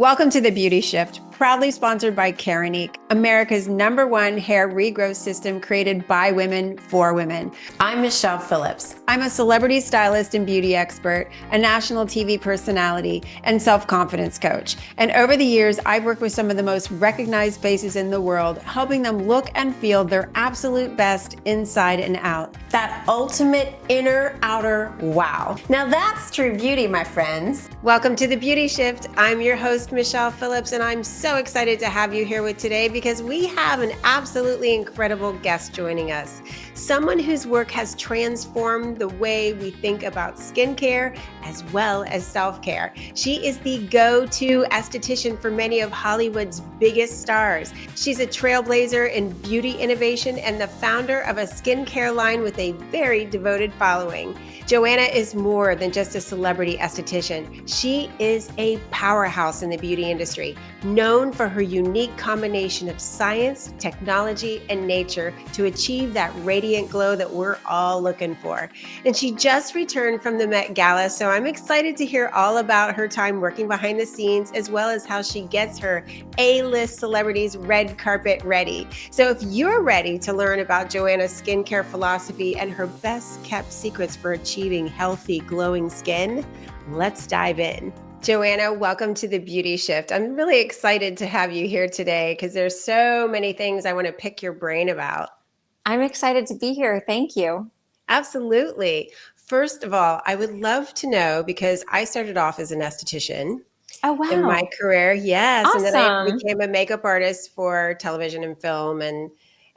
Welcome to The Beauty Shift, proudly sponsored by Keranique, America's #1 hair regrowth system created by women for women. I'm Michelle Phillips. I'm a celebrity stylist and beauty expert, a national TV personality, and self-confidence coach. And over the years, I've worked with some of the most recognized faces in the world, helping them look and feel their absolute best inside and out. That ultimate inner outer wow. Now that's true beauty, my friends. Welcome to The Beauty Shift. I'm your host, Michelle Phillips, and I'm so excited to have you here with today because we have an absolutely incredible guest joining us. Someone whose work has transformed the way we think about skincare as well as self-care. She is the go-to esthetician for many of Hollywood's biggest stars. She's a trailblazer in beauty innovation and the founder of a skincare line with a very devoted following. Joanna is more than just a celebrity esthetician. She is a powerhouse in the beauty industry, known for her unique combination of science, technology, and nature to achieve that radiant glow that we're all looking for. And she just returned from the Met Gala, so I'm excited to hear all about her time working behind the scenes, as well as how she gets her A-list celebrities red carpet ready. So if you're ready to learn about Joanna's skincare philosophy and her best kept secrets for achieving healthy, glowing skin, let's dive in. Joanna, welcome to The Beauty Shift. I'm really excited to have you here today because there's so many things I want to pick your brain about. I'm excited to be here. Thank you. Absolutely. First of all, I would love to know, because I started off as an esthetician Oh, wow. in my career. Yes. Awesome. And then I became a makeup artist for television and film. And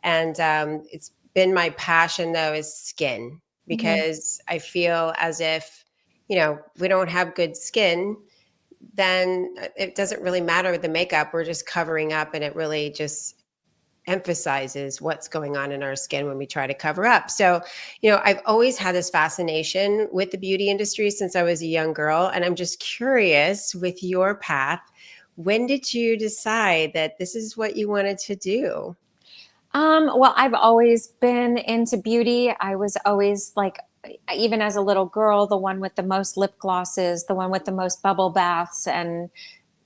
it's been my passion, though, is skin, because I feel as if, we don't have good skin, then it doesn't really matter with the makeup. We're just covering up, and it really just emphasizes what's going on in our skin when we try to cover up. So, I've always had this fascination with the beauty industry since I was a young girl. And I'm just curious, with your path, when did you decide that this is what you wanted to do? Well, I've always been into beauty. I was always like, even as a little girl, the one with the most lip glosses, the one with the most bubble baths and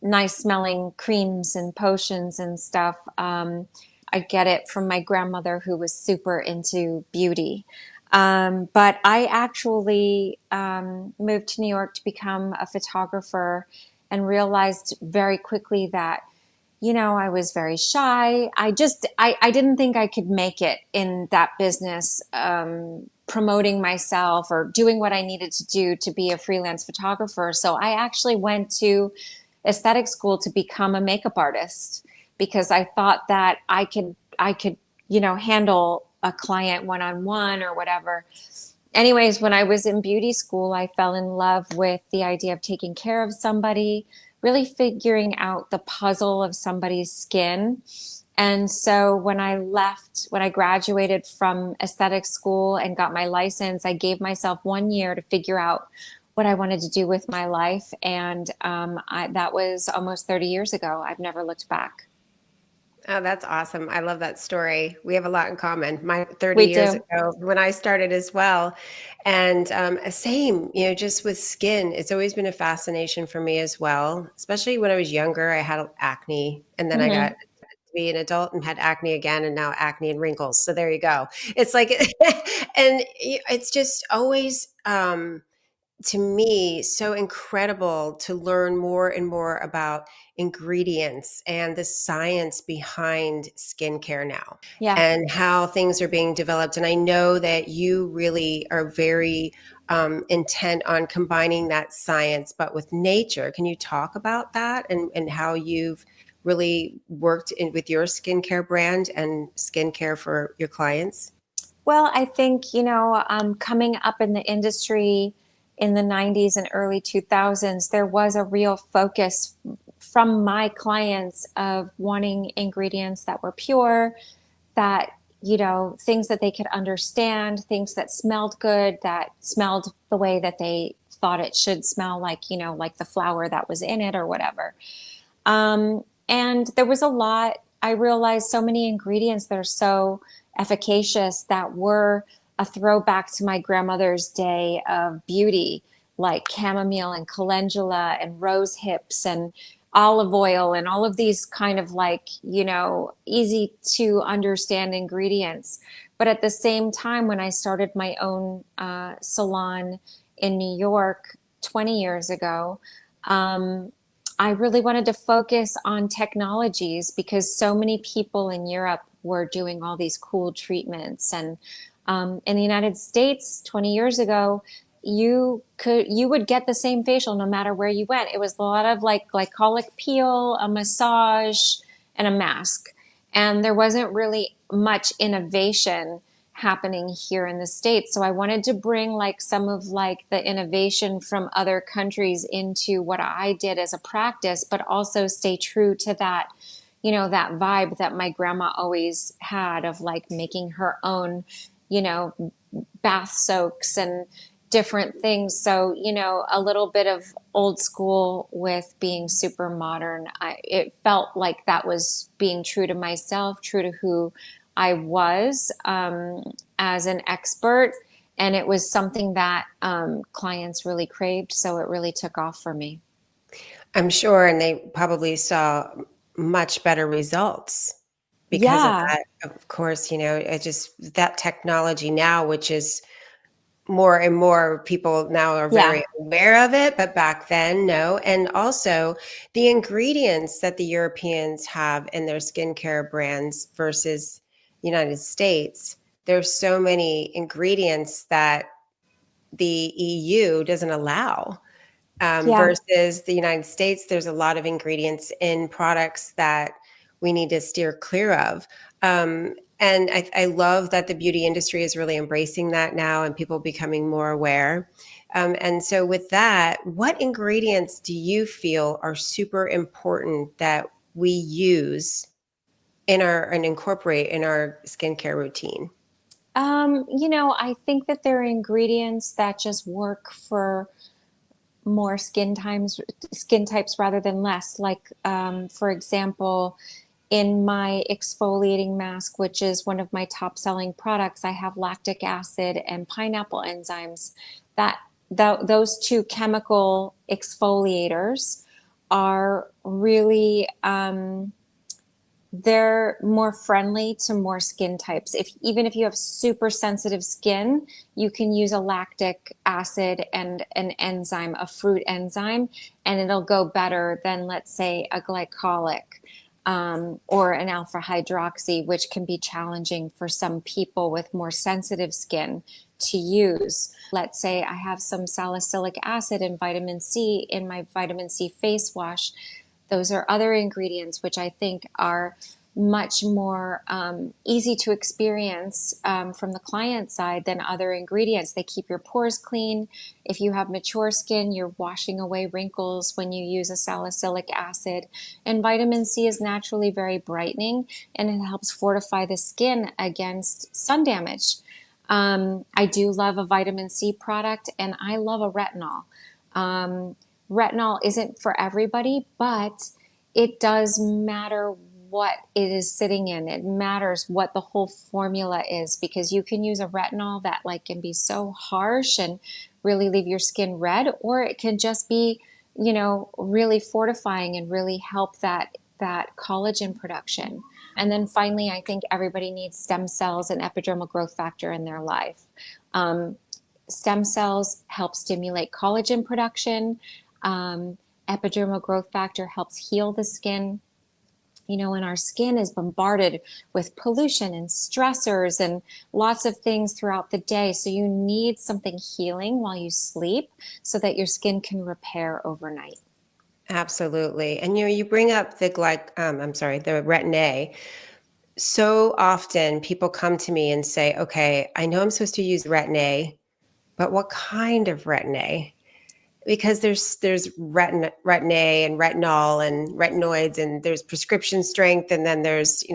nice smelling creams and potions and stuff. I get it from my grandmother, who was super into beauty. But I actually moved to New York to become a photographer and realized very quickly that, I was very shy. I didn't think I could make it in that business, promoting myself or doing what I needed to do to be a freelance photographer. So I actually went to aesthetic school to become a makeup artist, because I thought that I could, handle a client one-on-one or whatever. Anyways, when I was in beauty school, I fell in love with the idea of taking care of somebody, really figuring out the puzzle of somebody's skin. And so when I graduated from aesthetic school and got my license, I gave myself 1 year to figure out what I wanted to do with my life. And that was almost 30 years ago. I've never looked back. Oh, that's awesome. I love that story. We have a lot in common. My 30 We years do. ago when I started as well. And same, just with skin, it's always been a fascination for me as well. Especially when I was younger, I had acne, and then I got Mm-hmm. to be an adult and had acne again, and now acne and wrinkles. So there you go. It's like, and it's just always, to me, so incredible to learn more and more about ingredients and the science behind skincare now, Yeah. and how things are being developed. And I know that you really are very intent on combining that science, but with nature. Can you talk about that, and how you've really worked with your skincare brand and skincare for your clients? Well, I think, coming up in the industry in the 90s and early 2000s, there was a real focus from my clients of wanting ingredients that were pure, that, things that they could understand, things that smelled good, that smelled the way that they thought it should smell, like, like the flower that was in it or whatever. And there was a lot, I realized, so many ingredients that are so efficacious that were a throwback to my grandmother's day of beauty, like chamomile and calendula and rose hips and olive oil and all of these kind of like, easy to understand ingredients. But at the same time, when I started my own salon in New York 20 years ago, I really wanted to focus on technologies because so many people in Europe were doing all these cool treatments. And in the United States 20 years ago, you would get the same facial no matter where you went. It was a lot of like glycolic peel, a massage, and a mask. And there wasn't really much innovation happening here in the States. So I wanted to bring like some of like the innovation from other countries into what I did as a practice, but also stay true to that, that vibe that my grandma always had of like making her own, bath soaks and different things. So, a little bit of old school with being super modern. It felt like that was being true to myself, true to who I was as an expert. And it was something that clients really craved. So it really took off for me. I'm sure, and they probably saw much better results because of Yeah. that. Of course, it just that technology now, which is more and more people now are Yeah. very aware of it, but back then, no. And also the ingredients that the Europeans have in their skincare brands versus United States, there's so many ingredients that the EU doesn't allow. Yeah. Versus the United States, there's a lot of ingredients in products that we need to steer clear of. And I love that the beauty industry is really embracing that now and people becoming more aware. And so, with that, what ingredients do you feel are super important that we use in our and incorporate in our skincare routine? I think that there are ingredients that just work for more skin types rather than less. Like, for example, in my exfoliating mask, which is one of my top selling products, I have lactic acid and pineapple enzymes. That those two chemical exfoliators are really they're more friendly to more skin types. Even if you have super sensitive skin, you can use a lactic acid and an enzyme, a fruit enzyme, and it'll go better than, let's say, a glycolic or an alpha hydroxy, which can be challenging for some people with more sensitive skin to use. Let's say I have some salicylic acid and vitamin C in my vitamin C face wash. Those are other ingredients which I think are much more easy to experience from the client side than other ingredients. They keep your pores clean. If you have mature skin, you're washing away wrinkles when you use a salicylic acid. And vitamin C is naturally very brightening and it helps fortify the skin against sun damage. I do love a vitamin C product and I love a retinol. Retinol isn't for everybody, but it does matter what it is sitting in. It matters what the whole formula is because you can use a retinol that like can be so harsh and really leave your skin red, or it can just be, really fortifying and really help that collagen production. And then finally, I think everybody needs stem cells and epidermal growth factor in their life. Stem cells help stimulate collagen production. Epidermal growth factor helps heal the skin. And our skin is bombarded with pollution and stressors and lots of things throughout the day. So you need something healing while you sleep so that your skin can repair overnight. Absolutely. And you bring up the the retin-A. So often people come to me and say, okay, I know I'm supposed to use retin-A, but what kind of retin-A? Because there's retin-A and retinol and retinoids, and there's prescription strength, and then there's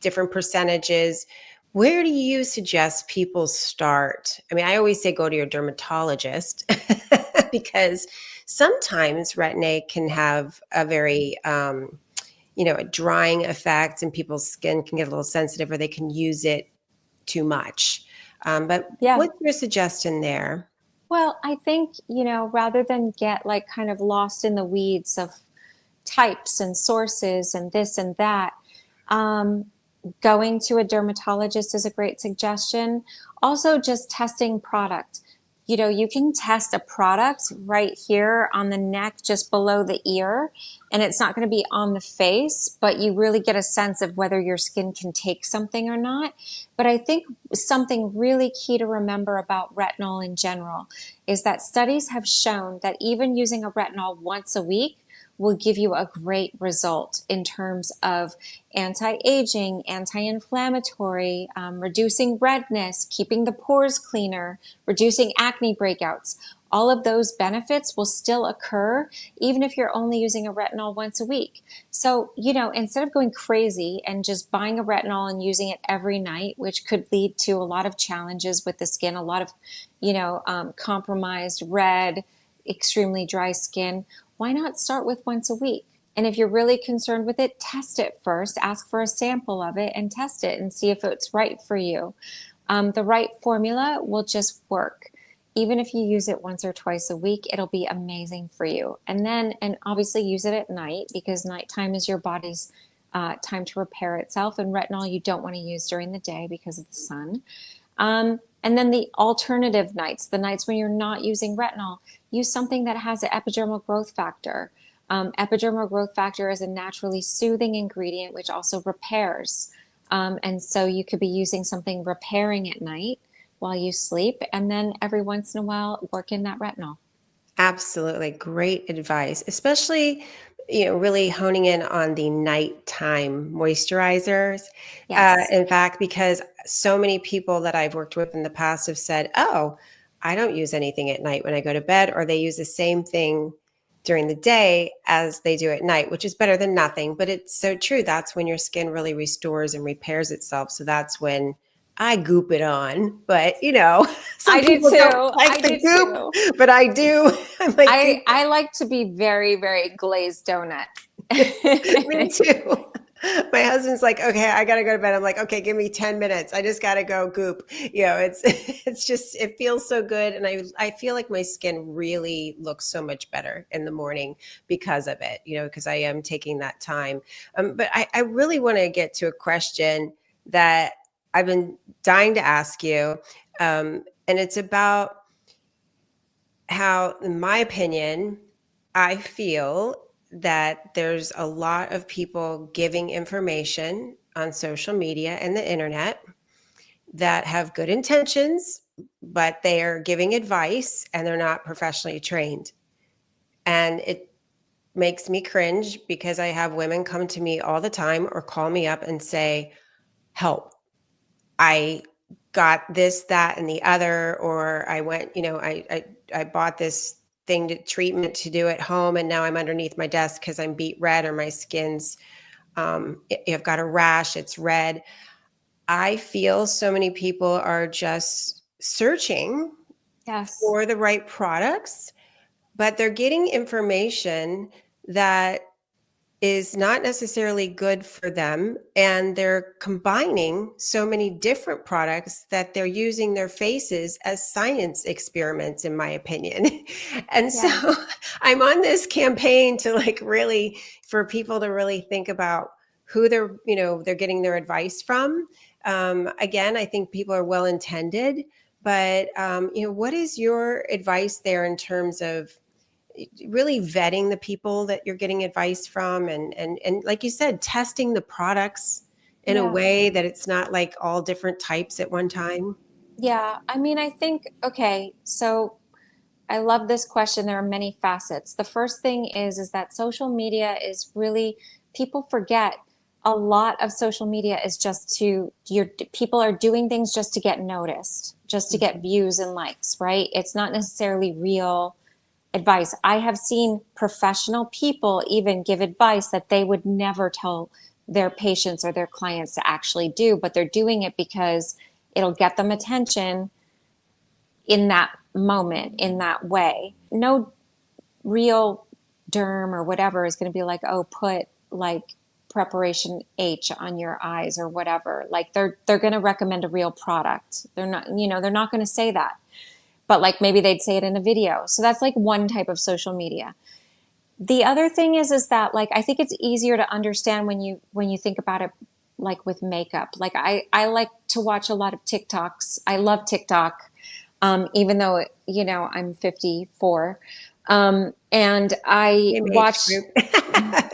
different percentages. Where do you suggest people start? I mean, I always say go to your dermatologist because sometimes retin-A can have a very a drying effect, and people's skin can get a little sensitive, or they can use it too much. But Yeah. what's your suggestion there? Well, I think, rather than get like kind of lost in the weeds of types and sources and this and that. Going to a dermatologist is a great suggestion. Also, just testing product. You know, you can test a product right here on the neck, just below the ear, and it's not going to be on the face, but you really get a sense of whether your skin can take something or not. But I think something really key to remember about retinol in general is that studies have shown that even using a retinol once a week will give you a great result in terms of anti-aging, anti-inflammatory, reducing redness, keeping the pores cleaner, reducing acne breakouts. All of those benefits will still occur even if you're only using a retinol once a week. So, you know, instead of going crazy and just buying a retinol and using it every night, which could lead to a lot of challenges with the skin, a lot of, compromised, red, extremely dry skin, why not start with once a week? And if you're really concerned with it, test it first. Ask for a sample of it and test it and see if it's right for you. The right formula will just work. Even if you use it once or twice a week, it'll be amazing for you. And obviously use it at night, because nighttime is your body's time to repair itself. And retinol you don't want to use during the day because of the sun. And then the alternative nights, the nights when you're not using retinol, use something that has an epidermal growth factor. Epidermal growth factor is a naturally soothing ingredient, which also repairs. And so you could be using something repairing at night while you sleep, and then every once in a while, work in that retinol. Absolutely. Great advice, especially, really honing in on the nighttime moisturizers. Yes. In fact, because so many people that I've worked with in the past have said, oh, I don't use anything at night when I go to bed, or they use the same thing during the day as they do at night, which is better than nothing. But it's so true. That's when your skin really restores and repairs itself. So that's when I goop it on. But, some I do people don't too. like I the do goop, too. but I do. I'm like, I like to be very, very glazed donut. me too. My husband's like, okay, I gotta go to bed. I'm like, okay, give me 10 minutes. I just gotta go goop. It's it's just, it feels so good. And I feel like my skin really looks so much better in the morning because of it, because I am taking that time. But I really want to get to a question that I've been dying to ask you. And it's about how, in my opinion, I feel that there's a lot of people giving information on social media and the internet that have good intentions, but they are giving advice and they're not professionally trained. And it makes me cringe because I have women come to me all the time or call me up and say, help. I got this, that, and the other, or I went, I bought this treatment to do at home, and now I'm underneath my desk because I'm beet red, or my skin's, I've got a rash, it's red. I feel so many people are just searching Yes. for the right products, but they're getting information that is not necessarily good for them. And they're combining so many different products that they're using their faces as science experiments, in my opinion. And so Yeah. I'm on this campaign to for people to really think about who they're getting their advice from. Again, I think people are well intended, but what is your advice there in terms of really vetting the people that you're getting advice from, and like you said, testing the products in a Yeah. way that it's not like all different types at one time? Yeah. I mean, I think, okay, so I love this question. There are many facets. The first thing is that social media is really, people forget a lot of social media is just people are doing things just to get noticed, just to get views and likes, right? It's not necessarily real advice. I have seen professional people even give advice that they would never tell their patients or their clients to actually do, but they're doing it because it'll get them attention in that moment, in that way. No real derm or whatever is going to be like, oh, put like preparation H on your eyes or whatever. Like they're going to recommend a real product. They're not, they're not going to say that. But like maybe they'd say it in a video. So that's like one type of social media. The other thing is that like I think it's easier to understand when you think about it like with makeup. Like I like to watch a lot of TikToks. I love TikTok, even though you know I'm 54, and I Same age watch group.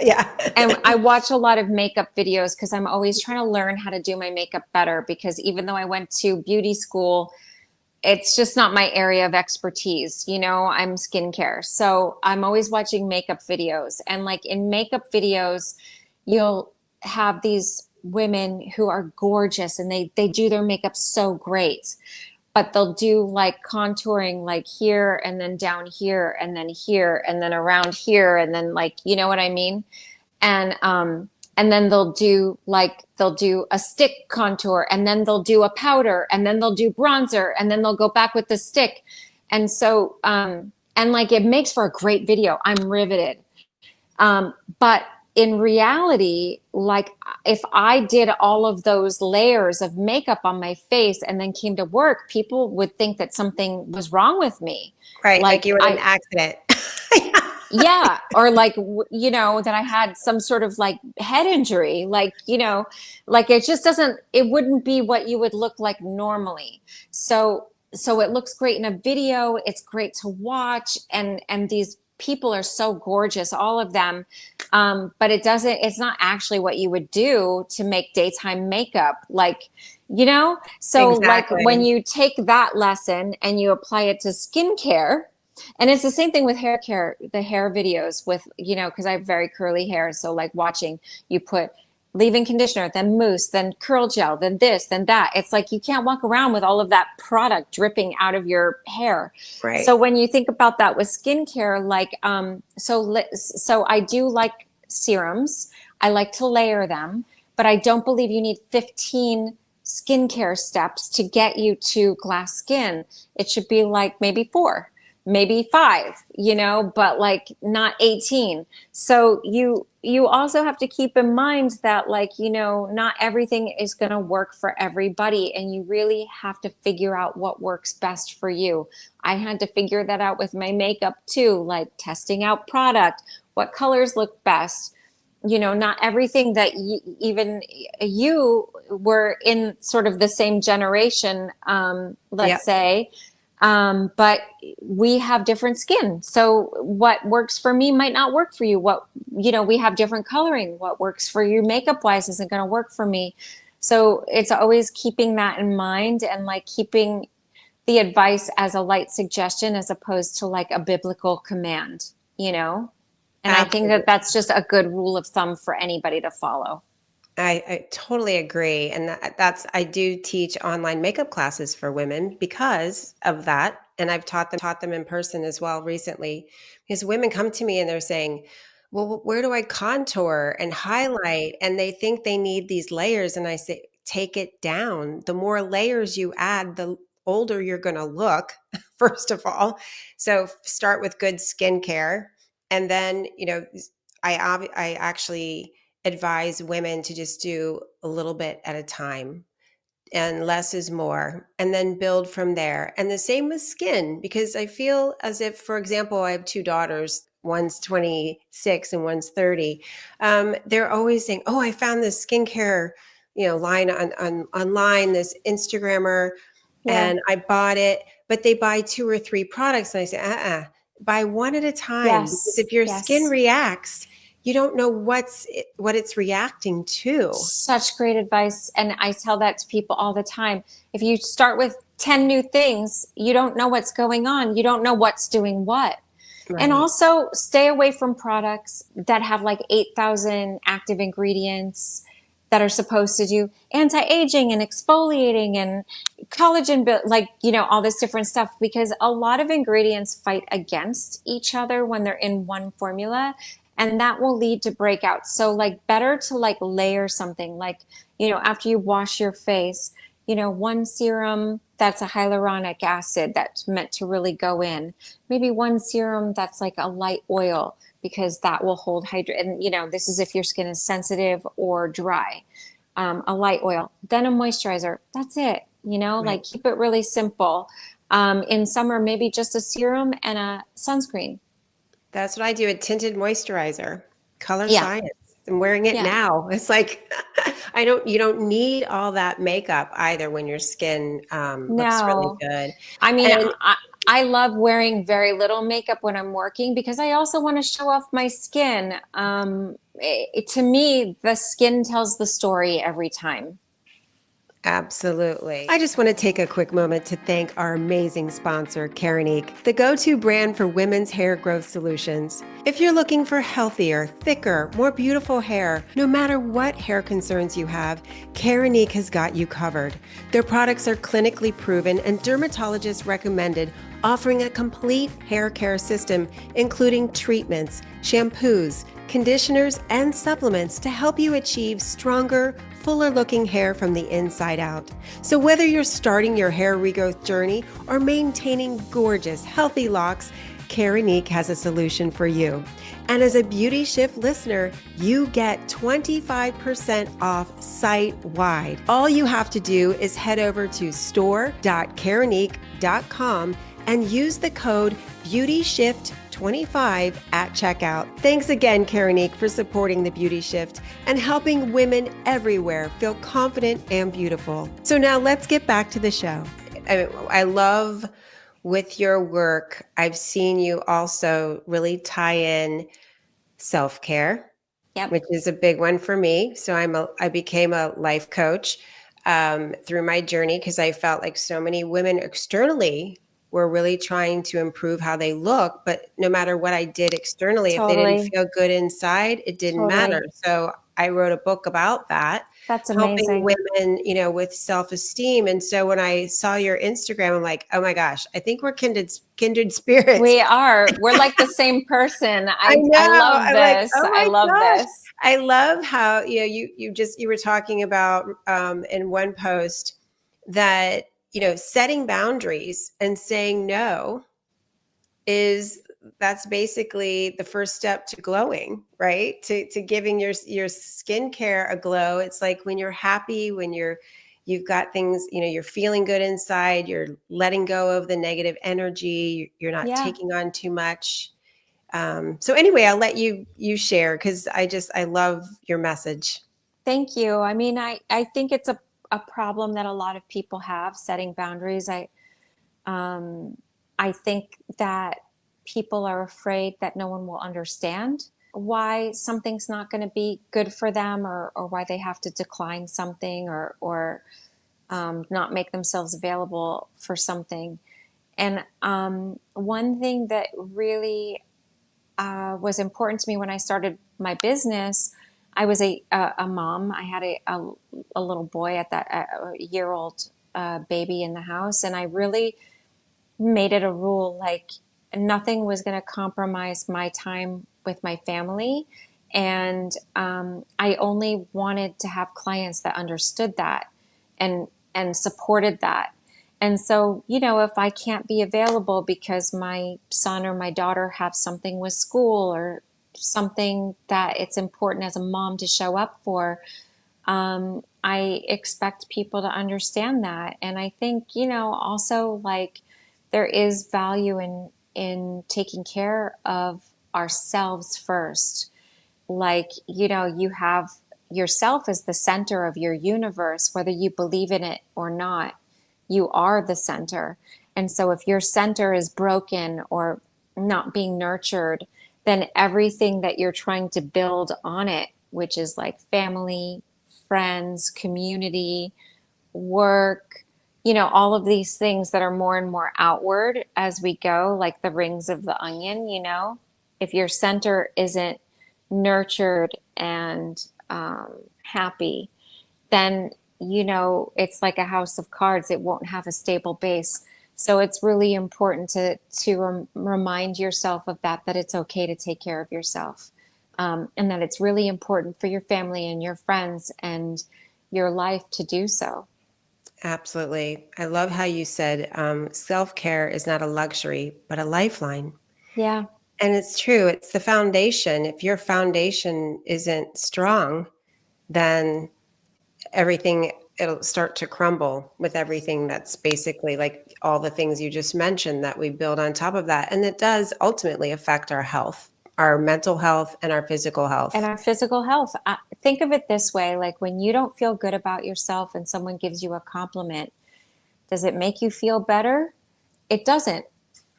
Yeah. and I watch a lot of makeup videos because I'm always trying to learn how to do my makeup better. Because even though I went to beauty school, it's just not my area of expertise. You know, I'm skincare. So I'm always watching makeup videos. And like in makeup videos, you'll have these women who are gorgeous and they do their makeup so great. But they'll do like contouring like here and then down here and then here and then around here and then like, you know what I mean? And then they'll do a stick contour and then they'll do a powder and then they'll do bronzer and then they'll go back with the stick. And so and like it makes for a great video. I'm riveted. But in reality, like if I did all of those layers of makeup on my face and then came to work, people would think that something was wrong with me. Right. Like Like you were in an I accident. yeah, or like you know that I had some sort of like head injury, like you know, like it just doesn't, it wouldn't be what you would look like normally. So it looks great in a video, it's great to watch, and these people are so gorgeous, all of them. But it's not actually what you would do to make daytime makeup, like you know. So like when Exactly. you take that lesson and you apply it to skincare, and it's the same thing with hair care, the hair videos with, you know, because I have very curly hair. So like watching you put leave-in conditioner, then mousse, then curl gel, then this, then that. It's like you can't walk around with all of that product dripping out of your hair. Right. So when you think about that with skincare, like, so I do like serums. I like to layer them, but I don't believe you need 15 skincare steps to get you to glass skin. It should be like maybe 4, maybe 5, you know, but like not 18. So you also have to keep in mind that like, you know, not everything is going to work for everybody, and you really have to figure out what works best for you. I had to figure that out with my makeup too, like testing out product, what colors look best. You know, not everything that even you were in sort of the same generation, Yep. let's say, but we have different skin. So what works for me might not work for you. What, you know, we have different coloring. What works for you makeup wise isn't going to work for me. So it's always keeping that in mind and like keeping the advice as a light suggestion as opposed to like a biblical command, you know? And I think that Absolutely. that's just a good rule of thumb for anybody to follow. I totally agree. And I do teach online makeup classes for women because of that. And I've taught them in person as well recently, because women come to me and they're saying, well, where do I contour and highlight? And they think they need these layers. And I say, take it down. The more layers you add, the older you're going to look, first of all. So start with good skincare. And then, you know, I actually advise women to just do a little bit at a time, and less is more, and then build from there. And the same with skin, because I feel as if, for example, I have 2 daughters, one's 26 and one's 30. They're always saying, oh, I found this skincare, you know, line on online, this Instagrammer, Yeah. and I bought it. But they buy 2 or 3 products, and I say, buy one at a time, because Yes. if your skin Yes. reacts, you don't know what it's reacting to. Such great advice. And I tell that to people all the time. If you start with 10 new things, you don't know what's going on. You don't know what's doing what. And Right. also stay away from products that have like 8,000 active ingredients that are supposed to do anti-aging and exfoliating and collagen, like, you know, all this different stuff, because a lot of ingredients fight against each other when they're in one formula, and that will lead to breakouts. So like better to like layer something like, you know, after you wash your face, you know, one serum that's a hyaluronic acid that's meant to really go in. Maybe one serum that's like a light oil, because that will hold hydrate. And, you know, this is if your skin is sensitive or dry. A light oil, then a moisturizer. That's it. You know, Right. like keep it really simple. In summer, maybe just a serum and a sunscreen. That's what I do. A tinted moisturizer, color Yeah. science. I'm wearing it Yeah. now. It's like you don't need all that makeup either when your skin looks really No. good. I mean, And I love wearing very little makeup when I'm working because I also want to show off my skin. To me, the skin tells the story every time. absolutely. I just want to take a quick moment to thank our amazing sponsor, Keranique, the go-to brand for women's hair growth solutions. If you're looking for healthier, thicker, more beautiful hair, no matter what hair concerns you have, Keranique has got you covered. Their products are clinically proven and dermatologist recommended, offering a complete hair care system, including treatments, shampoos, conditioners, and supplements to help you achieve stronger, fuller looking hair from the inside out. So whether you're starting your hair regrowth journey or maintaining gorgeous, healthy locks, Keranique has a solution for you. And as a Beauty Shift listener, you get 25% off site-wide. All you have to do is head over to store.keranique.com and use the code BeautyShift25 at checkout. Thanks again, Keranique, for supporting the Beauty Shift and helping women everywhere feel confident and beautiful. So now let's get back to the show. I love with your work, I've seen you also really tie in self-care, Yep. which is a big one for me. So I became a life coach through my journey because I felt like so many women externally were really trying to improve how they look, but no matter what I did externally, if they didn't Totally. feel good inside, it didn't matter. Totally. So I wrote a book about that, That's helping amazing. women, with self-esteem. And so when I saw your Instagram, I'm like, oh my gosh, I think we're kindred spirits. We are. We're like the same person. I know. I love I'm like, this. oh I my love gosh. this. I love how, you were talking about in one post that, setting boundaries and saying no is that's basically the first step to glowing, right? To giving your skincare a glow. It's like when you're happy, when you've got things, you're feeling good inside, you're letting go of the negative energy, you're not Yeah. taking on too much. So anyway, I'll let you share because I love your message. Thank you. I mean, I think it's a problem that a lot of people have setting boundaries. Um, I think that people are afraid that no one will understand why something's not going to be good for them or why they have to decline something or not make themselves available for something. And one thing that really was important to me when I started my business, I was a mom. I had a little boy at that a year old baby in the house, and I really made it a rule like nothing was going to compromise my time with my family. And I only wanted to have clients that understood that and supported that. And so, if I can't be available because my son or my daughter have something with school or something that it's important as a mom to show up for, I expect people to understand that. And I think, also like there is value in taking care of ourselves first. Like, you have yourself as the center of your universe, whether you believe in it or not. You are the center. And so if your center is broken or not being nurtured, then everything that you're trying to build on it, which is like family, friends, community, work, all of these things that are more and more outward as we go, like the rings of the onion, if your center isn't nurtured and happy, then, it's like a house of cards. It won't have a stable base. So it's really important to remind yourself of that it's okay to take care of yourself. And that it's really important for your family and your friends and your life to do so. Absolutely. I love how you said self-care is not a luxury, but a lifeline. Yeah. And it's true. It's the foundation. If your foundation isn't strong, then everything, it'll start to crumble with everything that's basically like all the things you just mentioned that we build on top of that. And it does ultimately affect our health, our mental health, and our physical And health. our physical health. Think of it this way, like when you don't feel good about yourself and someone gives you a compliment, does it make you feel better? It doesn't.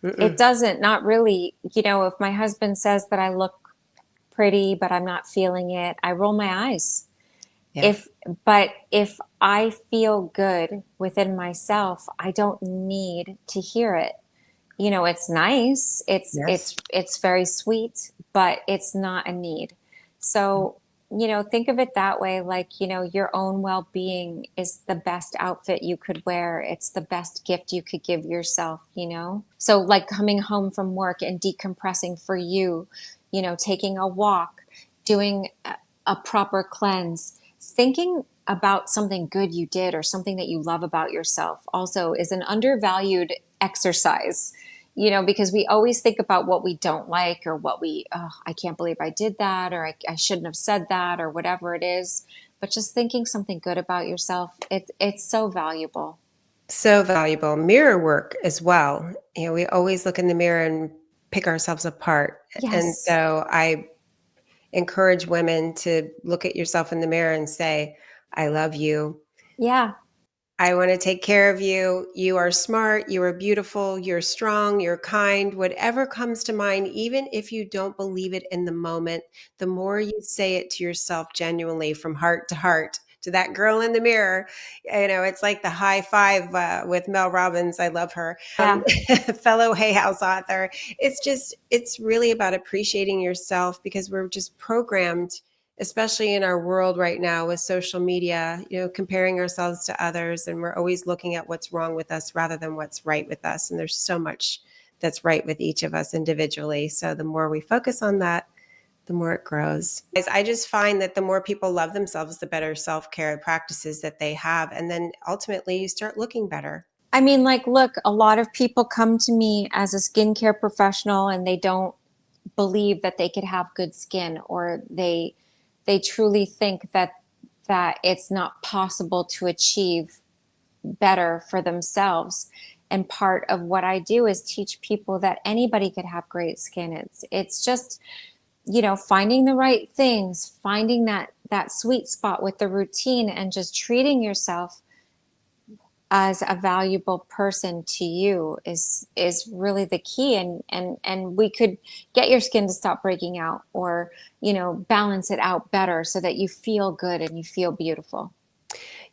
It Mm-mm. doesn't, not really. You know, if my husband says that I look pretty, but I'm not feeling it, I roll my eyes. Yeah. If, but if I feel good within myself, I don't need to hear it. You know, it's nice. Yes. It's very sweet, but it's not a need. So, you know, think of it that way, like, you know, your own well-being is the best outfit you could wear. It's the best gift you could give yourself, you know? So like coming home from work and decompressing for you know, taking a walk, doing a proper cleanse, thinking about something good you did or something that you love about yourself also is an undervalued exercise, you know, because we always think about what we don't like or what oh, I can't believe I did that, or I shouldn't have said that, or whatever it is. But just thinking something good about yourself, it's so valuable. So valuable. Mirror work as well. You know, we always look in the mirror and pick ourselves apart. And Yes. so I encourage women to look at yourself in the mirror and say, I love you. Yeah. I want to take care of you. You are smart. You are beautiful. You're strong. You're kind. Whatever comes to mind, even if you don't believe it in the moment, the more you say it to yourself genuinely from heart to that girl in the mirror, you know, it's like the high five with Mel Robbins. I love her, Yeah. fellow Hay House author. It's really about appreciating yourself because we're just programmed, especially in our world right now with social media, you know, comparing ourselves to others. And we're always looking at what's wrong with us rather than what's right with us. And there's so much that's right with each of us individually. So the more we focus on that, the more it grows. I just find that the more people love themselves, the better self-care practices that they have. And then ultimately you start looking better. I mean, like, look, a lot of people come to me as a skincare professional and they don't believe that they could have good skin, or they truly think that it's not possible to achieve better for themselves. And part of what I do is teach people that anybody could have great skin. It's just, you know, finding the right things, finding that sweet spot with the routine, and just treating yourself as a valuable person to you is really the key. And we could get your skin to stop breaking out, or, you know, balance it out better so that you feel good and you feel beautiful.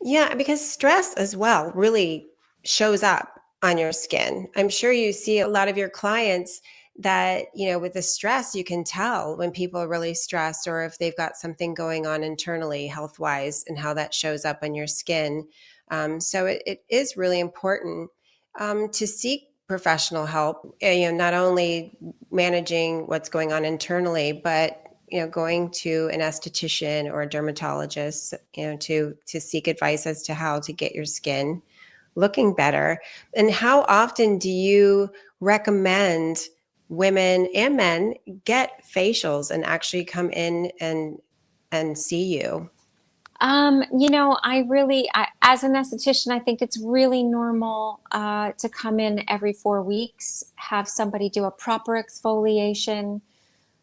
Yeah, because stress as well really shows up on your skin. I'm sure you see a lot of your clients that, you know, with the stress, you can tell when people are really stressed or if they've got something going on internally, health wise, and how that shows up on your skin. So it is really important to seek professional help, you know, not only managing what's going on internally, but you know, going to an esthetician or a dermatologist, you know, to seek advice as to how to get your skin looking better. And how often do you recommend women and men get facials and actually come in and see you? You know, as an esthetician, I think it's really normal to come in every 4 weeks, have somebody do a proper exfoliation,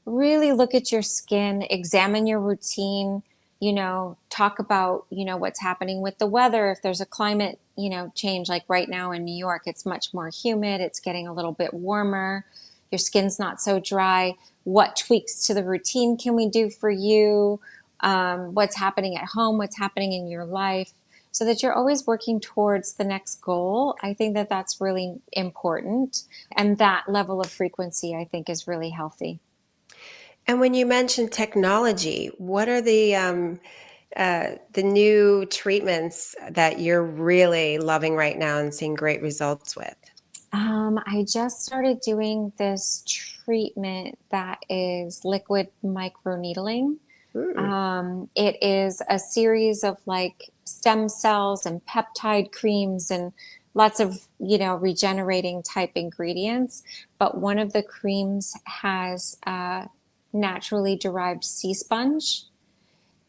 really look at your skin, examine your routine, you know, talk about, you know, what's happening with the weather. If there's a climate, you know, change, like right now in New York, it's much more humid, it's getting a little bit warmer, your skin's not so dry. What tweaks to the routine can we do for you? What's happening at home, what's happening in your life, so that you're always working towards the next goal. I think that that's really important. And that level of frequency, I think, is really healthy. And when you mentioned technology, what are the new treatments that you're really loving right now and seeing great results with? I just started doing this treatment that is liquid microneedling. Mm. It is a series of like stem cells and peptide creams and lots of, you know, regenerating type ingredients. But one of the creams has naturally derived sea sponge,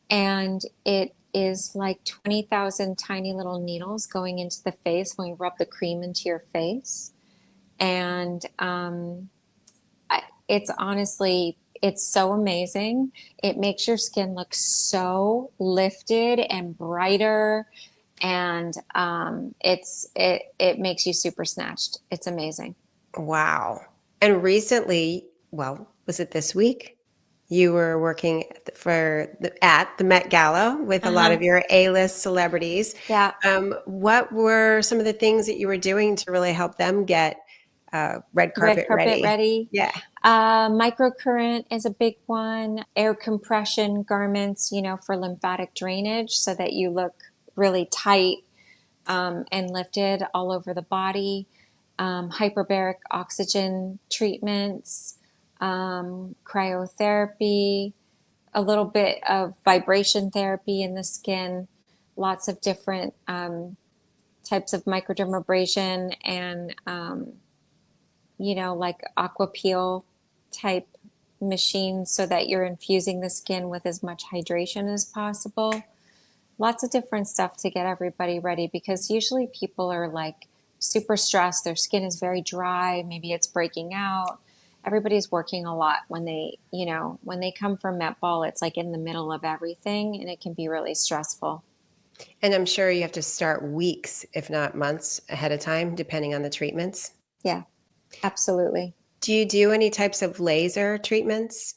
and it is like 20,000 tiny little needles going into the face when we rub the cream into your face. And it's honestly, it's so amazing. It makes your skin look so lifted and brighter, and it makes you super snatched. It's amazing. Wow. And recently, well, was it this week? You were working at the Met Gala with a lot Uh-huh. of your A-list celebrities. Yeah. What were some of the things that you were doing to really help them get red Red carpet carpet ready? ready. Yeah. Microcurrent is a big one. Air compression garments, for lymphatic drainage so that you look really tight and lifted all over the body. Hyperbaric oxygen treatments, cryotherapy, a little bit of vibration therapy in the skin, lots of different types of microdermabrasion and like aqua peel type machines so that you're infusing the skin with as much hydration as possible. Lots of different stuff to get everybody ready because usually people are like super stressed. Their skin is very dry. Maybe it's breaking out. Everybody's working a lot when they come from Met Ball, it's like in the middle of everything and it can be really stressful. And I'm sure you have to start weeks, if not months ahead of time, depending on the treatments. Yeah, absolutely. Do you do any types of laser treatments?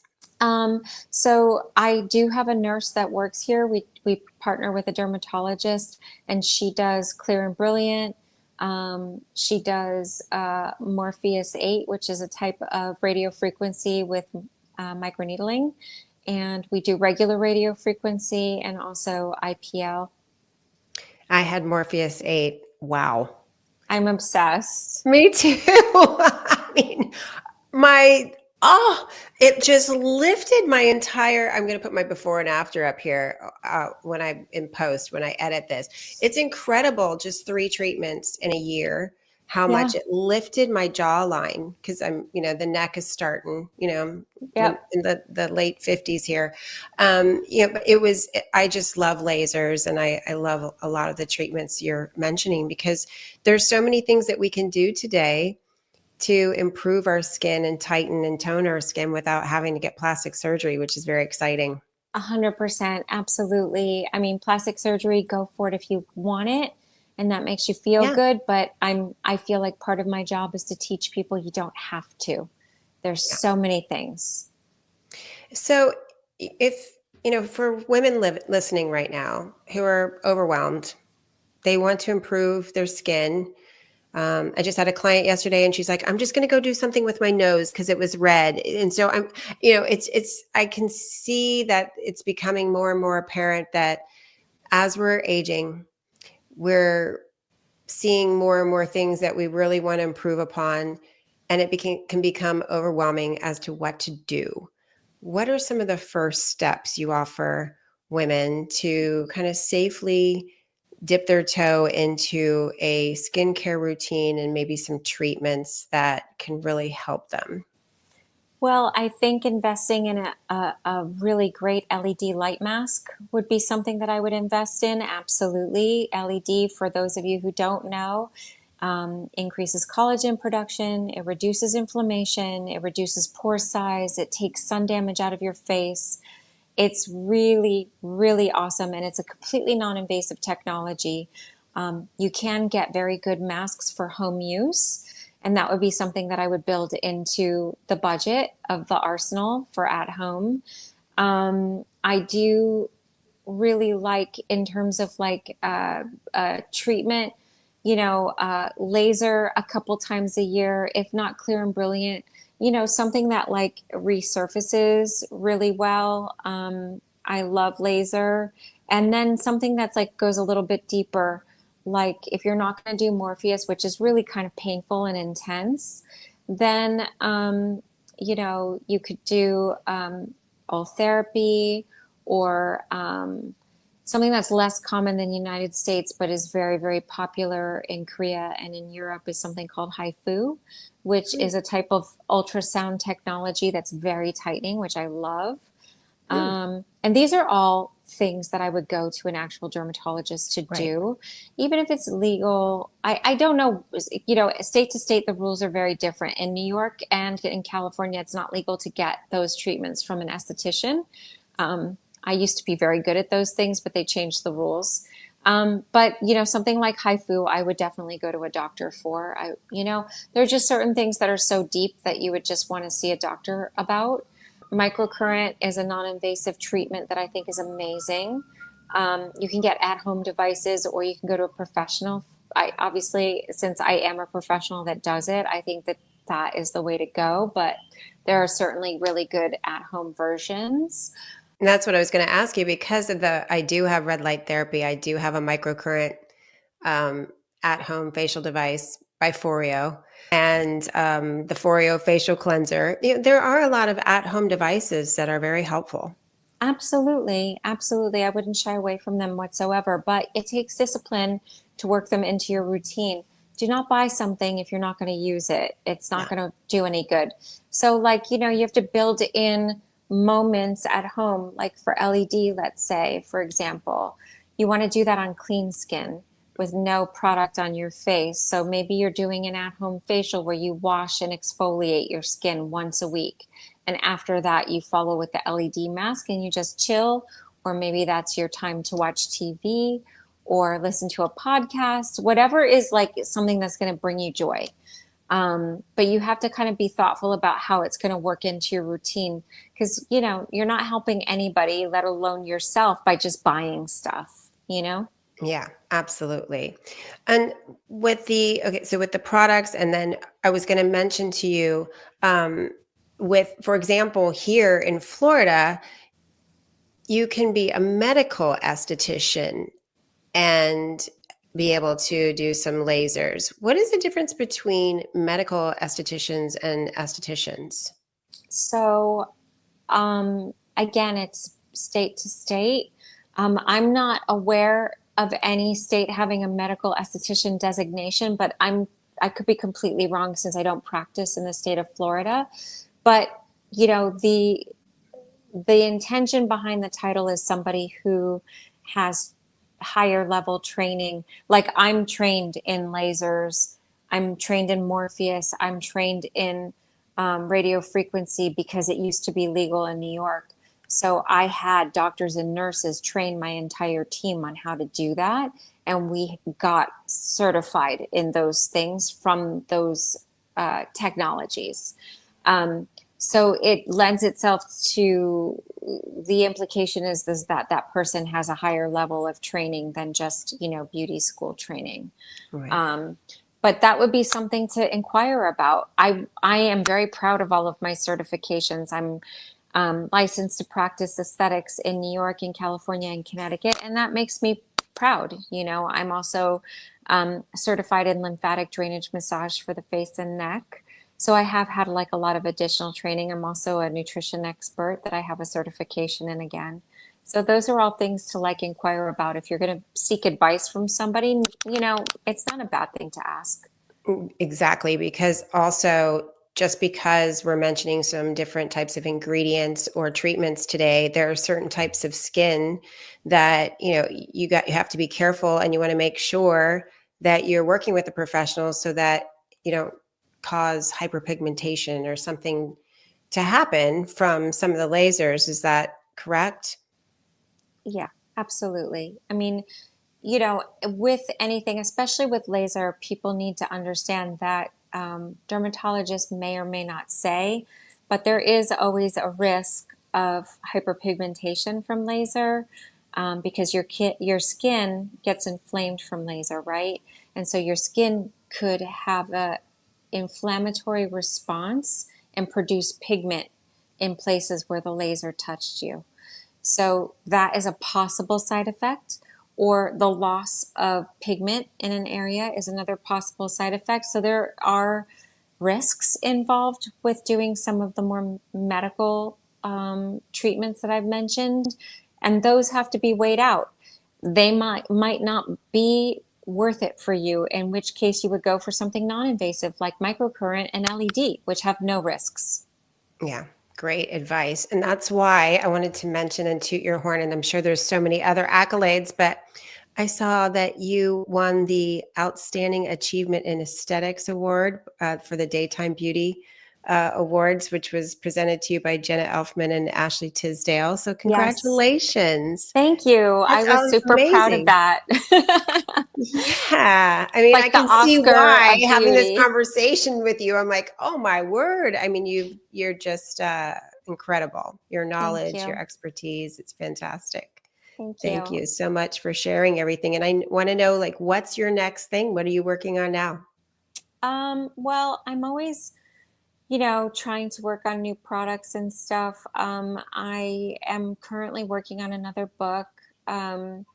So I do have a nurse that works here. We partner with a dermatologist, and she does Clear and Brilliant. She does Morpheus 8, which is a type of radio frequency with microneedling, and we do regular radio frequency and also IPL. I had Morpheus 8. Wow. I'm obsessed. Me too. I mean, my oh, it just lifted my entire. I'm going to put my before and after up here when I in post when I edit this. It's incredible, just 3 treatments in a year. How Yeah. much it lifted my jawline because the neck is starting. I'm Yep. in the late 50s here. But I just love lasers, and I love a lot of the treatments you're mentioning because there's so many things that we can do today to improve our skin and tighten and tone our skin without having to get plastic surgery, which is very exciting. 100%, absolutely. I mean, plastic surgery, go for it if you want it and that makes you feel Yeah, good, but I feel like part of my job is to teach people you don't have to. There's yeah. so many things. So if, for women listening right now who are overwhelmed, they want to improve their skin. I just had a client yesterday and she's like, I'm just going to go do something with my nose because it was red. And so I can see that it's becoming more and more apparent that as we're aging, we're seeing more and more things that we really want to improve upon. And can become overwhelming as to what to do. What are some of the first steps you offer women to kind of safely dip their toe into a skincare routine and maybe some treatments that can really help them? Well, I think investing in a really great LED light mask would be something that I would invest in. Absolutely. LED, for those of you who don't know, increases collagen production, it reduces inflammation, it reduces pore size, it takes sun damage out of your face. It's really, really awesome, and it's a completely non-invasive technology. You can get very good masks for home use, and that would be something that I would build into the budget of the arsenal for at home. I do really like, in terms of like treatment, laser a couple times a year, if not Clear and Brilliant, something that like resurfaces really well. I love laser. And then something that's like goes a little bit deeper, like if you're not going to do Morpheus, which is really kind of painful and intense, then, you could do all therapy, or something that's less common in the United States, but is very, very popular in Korea and in Europe, is something called HIFU, which is a type of ultrasound technology that's very tightening, which I love. And these are all things that I would go to an actual dermatologist to Right. do, even if it's legal. I don't know, state to state, the rules are very different. In New York and in California, it's not legal to get those treatments from an esthetician. I used to be very good at those things, but they changed the rules. But something like HIFU, I would definitely go to a doctor for. There are just certain things that are so deep that you would just want to see a doctor about. Microcurrent is a non-invasive treatment that I think is amazing. You can get at-home devices, or you can go to a professional. I obviously, since I am a professional that does it, I think that that is the way to go. But there are certainly really good at-home versions. And that's what I was going to ask you because I do have red light therapy. I do have a microcurrent at-home facial device by Foreo and the Foreo facial cleanser. There are a lot of at-home devices that are very helpful. Absolutely. Absolutely. I wouldn't shy away from them whatsoever, but it takes discipline to work them into your routine. Do not buy something if you're not going to use it. It's not going to do any good. So, you have to build in moments at home, like for LED, let's say, for example. You want to do that on clean skin with no product on your face. So maybe you're doing an at-home facial where you wash and exfoliate your skin once a week. And after that, you follow with the LED mask and you just chill. Or maybe that's your time to watch TV or listen to a podcast, whatever is like something that's going to bring you joy. But you have to kind of be thoughtful about how it's going to work into your routine because, you're not helping anybody, let alone yourself, by just buying stuff, Yeah, absolutely. And with the products, and then I was going to mention to you, for example, here in Florida, you can be a medical esthetician and be able to do some lasers. What is the difference between medical estheticians and estheticians? So, again, it's state to state. I'm not aware of any state having a medical esthetician designation, but I could be completely wrong since I don't practice in the state of Florida. But the intention behind the title is somebody who has higher level training. Like I'm trained in lasers, I'm trained in Morpheus, I'm trained in radio frequency because it used to be legal in New York. So I had doctors and nurses train my entire team on how to do that. And we got certified in those things from those technologies. So it lends itself to the implication is that that person has a higher level of training than just, beauty school training. Right. But that would be something to inquire about. I am very proud of all of my certifications. I'm licensed to practice aesthetics in New York, in California, and Connecticut, and that makes me proud. I'm also certified in lymphatic drainage massage for the face and neck. So I have had like a lot of additional training. I'm also a nutrition expert that I have a certification in again. So those are all things to like inquire about. If you're going to seek advice from somebody, it's not a bad thing to ask. Exactly, because also just because we're mentioning some different types of ingredients or treatments today, there are certain types of skin that you have to be careful, and you want to make sure that you're working with a professional so that you don't cause hyperpigmentation or something to happen from some of the lasers. Is that correct? Yeah, absolutely. I mean, with anything, especially with laser, people need to understand that dermatologists may or may not say, but there is always a risk of hyperpigmentation from laser because your skin gets inflamed from laser, right? And so your skin could have a inflammatory response and produce pigment in places where the laser touched you. So that is a possible side effect, or the loss of pigment in an area is another possible side effect. So there are risks involved with doing some of the more medical treatments that I've mentioned, and those have to be weighed out. They might not be worth it for you, in which case you would go for something non-invasive like microcurrent and LED, which have no risks. Yeah. Great advice. And that's why I wanted to mention and toot your horn. And I'm sure there's so many other accolades, but I saw that you won the Outstanding Achievement in Aesthetics Award for the Daytime Beauty Awards, which was presented to you by Jenna Elfman and Ashley Tisdale. So Yes. congratulations. Thank you. I That's was super proud of amazing. that. Yeah. I mean, I Like the can see Oscar why of having this beauty. conversation with you, I'm like, oh my word. I mean, you're just incredible. Your Thank knowledge, your you. expertise, it's fantastic. Thank Thank you. you so much for sharing everything. And I want to know, like, what's your next thing? What are you working on now? Well, I'm always, trying to work on new products and stuff. I am currently working on another book. Um,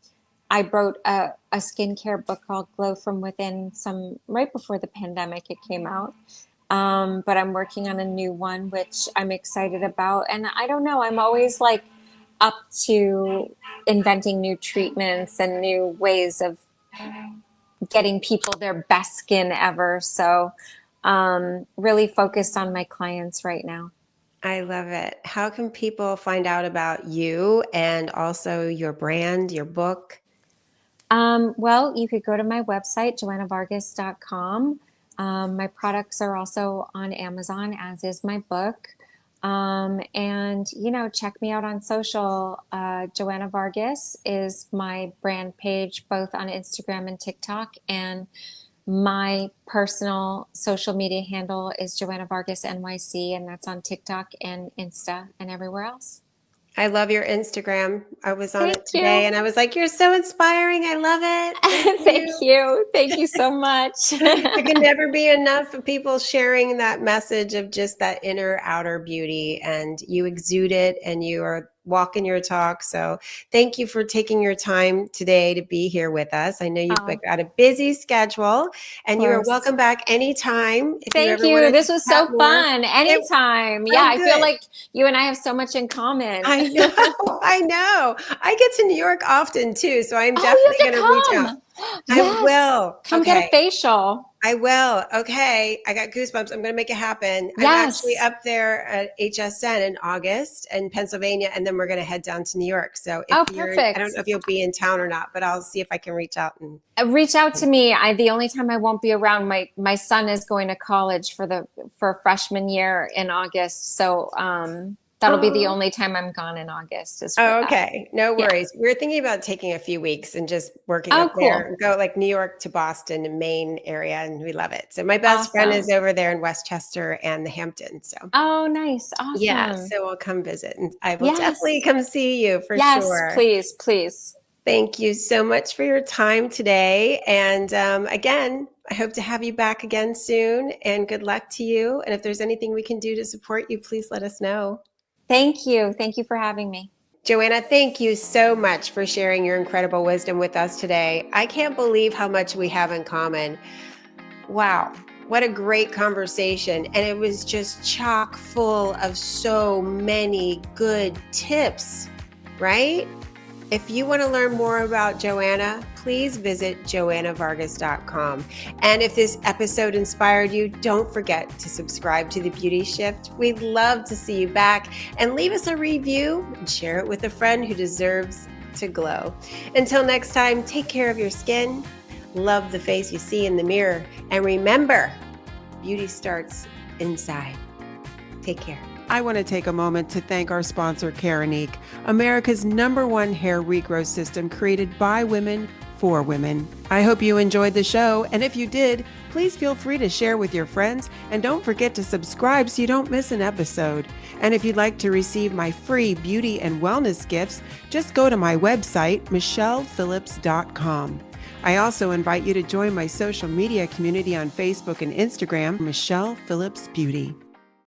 I wrote a skincare book called Glow from Within some right before the pandemic it came out. But I'm working on a new one, which I'm excited about. And I don't know, I'm always like up to inventing new treatments and new ways of getting people their best skin ever. So, really focused on my clients right now. I love it. How can people find out about you and also your brand, your book? Well, you could go to my website, joannavargas.com. My products are also on Amazon, as is my book. And, check me out on social. Joanna Vargas is my brand page, both on Instagram and TikTok. And my personal social media handle is Joanna Vargas NYC, and that's on TikTok and Insta and everywhere else. I love your Instagram. I was on it Thank today you. and I was like, you're so inspiring. I love it. Thank Thank you. you. Thank you so much. There can never be enough of people sharing that message of just that inner outer beauty, and you exude it and you are walking your talk. So thank you for taking your time today to be here with us. I know you've Oh, got a busy schedule of and you are course. welcome back anytime if you Thank ever want you. to This was chat so more. fun. It, Anytime. Yeah, oh, I feel good. like you and I have so much in common. I know. I know. I get to New York often too, so I'm Oh, you definitely have going to to reach out. come. I Yes. will. Come get a Okay. facial. I will. Okay. I got goosebumps. I'm going to make it happen. I'm actually Yes. up there at HSN in August in Pennsylvania, and then we're going to head down to New York. So if Oh, you're, I don't perfect. know if you'll be in town or not, but I'll see if I can reach out and. Reach out to me. The only time I won't be around, my son is going to college for freshman year in August. So that'll be the Oh, only time I'm gone in August is for oh, that. okay. No Yeah. worries. We're thinking about taking a few weeks and just working up Oh, there, cool. go like New York to Boston and Maine area, and we love it. So my best friend is Awesome. over there in Westchester and the Hamptons. So Oh, nice. yeah, Awesome. so we'll come visit, and I will definitely Yes. come see you for Yes, sure. please, please. Thank you so much for your time today. And again, I hope to have you back again soon, and good luck to you. And if there's anything we can do to support you, please let us know. Thank you. Thank you for having me. Joanna, thank you so much for sharing your incredible wisdom with us today. I can't believe how much we have in common. Wow, what a great conversation. And it was just chock full of so many good tips, right? If you want to learn more about Joanna, please visit joannavargas.com. And if this episode inspired you, don't forget to subscribe to The Beauty Shift. We'd love to see you back, and leave us a review and share it with a friend who deserves to glow. Until next time, take care of your skin, love the face you see in the mirror, and remember, beauty starts inside. Take care. I want to take a moment to thank our sponsor, Keranique, America's #1 hair regrowth system created by women for women. I hope you enjoyed the show, and if you did, please feel free to share with your friends, and don't forget to subscribe so you don't miss an episode. And if you'd like to receive my free beauty and wellness gifts, just go to my website, michellephillips.com. I also invite you to join my social media community on Facebook and Instagram, Michelle Phillips Beauty.